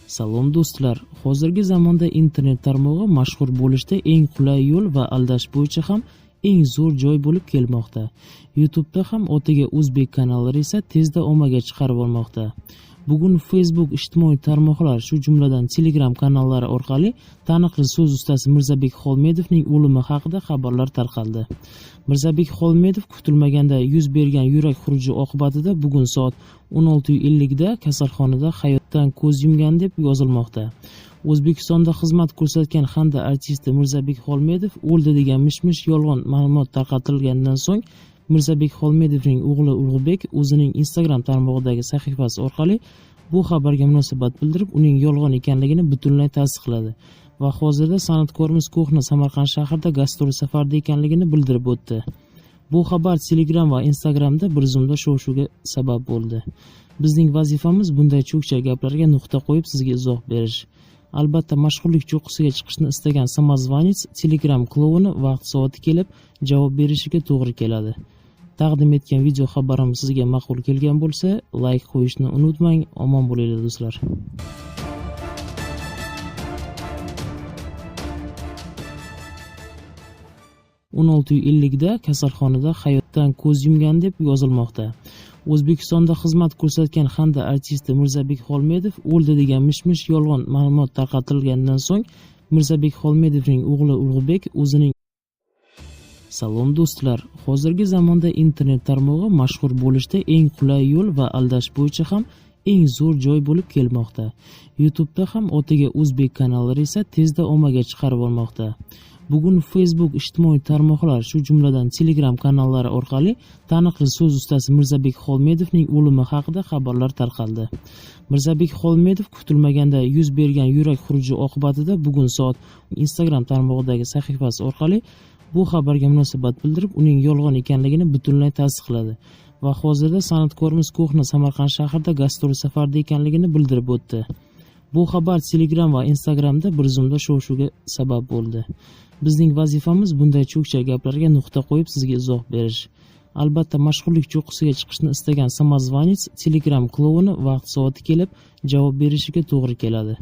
Salom do'stlar, hozirgi zamonda internet tarmog'i mashhur bo'lishda eng qulay yo'l va aldash bo'yicha ham eng zo'r joy bo'lib kelmoqda. YouTube'da ham otiga o'zbek kanallari esa tezda ommaga chiqarib olmoqda. Bugun Facebook ijtimoiy tarmoqlar, shu jumladan Telegram kanallari orqali taniqli so'z ustasi Mirzabek Xolmedovning o'limi haqida xabarlar tarqaldi. Mirzabek Xolmedov kutilmaganda yuz bergan yurak xuruji oqibatida bugun soat 16:50 da kasalxonada hayotdan ko'z yumgan deb yozilmoqda. O'zbekistonda xizmat ko'rsatgan xanda artisti Mirzabek Xolmedov o'ldi degan mish-mish yolg'on ma'lumot tarqatilgandan so'ng Mirzabek Xolmedovning o'g'li Ulug'bek o'zining Instagram tarmog'idagi sahifasi orqali bu xabarga munosabat bildirib, uning yolg'on ekanligini butunlay tasdiqladi va hozirda san'atkorimiz ko'hna Samarqand shahrida gastrol safarda ekanligini bildirib o'tdi. Bu xabar Telegram va Instagramda bir zumda shov-shuvga sabab bo'ldi. Bizning vazifamiz bunday cho'kcha gaplarga nuqta qo'yib sizga izoh berish. Albatta, mashhurlik cho'qqisiga chiqishni istagan samozvanits Telegram klovni vaqt soati kelib javob berishiga to'g'ri keladi. Taqdim etgan video xabarim sizga ma'qul kelgan bo'lsa, like qo'yishni unutmang. Omon bo'linglar do'stlar. 16:50 da kasalxonada hayotdan ko'z yumgan deb yozilmoqda. O'zbekistonda xizmat ko'rsatgan xanda artisti Mirzabek Xolmedov o'ldi degan mish-mish yolg'on ma'lumot tarqatilgandan so'ng Mirzabek Xolmedovning o'g'li Ulug'bek o'zining Salom do'stlar, hozirgi zamonda internet tarmog'i mashhur bo'lishda eng qulay yo'l va aldash bo'yicha ham eng zo'r joy bo'lib kelmoqda. YouTube'da ham otiga o'zbek kanallari esa tezda ommaga chiqarib olmoqda. Bugun Facebook ijtimoiy tarmoqlar, shu jumladan Telegram kanallari orqali taniqli so'z ustasi Mirzabek Xolmedovning o'limi haqida xabarlar tarqaldi. Mirzabek Xolmedov kutilmaganda yuz bergan yurak xuruji oqibatida bugun soat Instagram tarmog'idagi sahifasi orqali bu xabarga munosabat bildirib, uning yolg'on ekanligini butunlay tasdiqladi va hozirda san'atkorimiz ko'hna Samarqand shahrida gastrol safarda ekanligini bildirib o'tdi. Bu xabar Telegram va Instagramda bir zumda shov-shuvga sabab bo'ldi. Bizning vazifamiz bunday cho'kcha gaplarga nuqta qo'yib sizga izoh berish. Albatta, mashhurlik cho'qqisiga chiqishni istagan samozvanits Telegram klovni vaqt soati kelib javob berishiga to'g'ri keladi.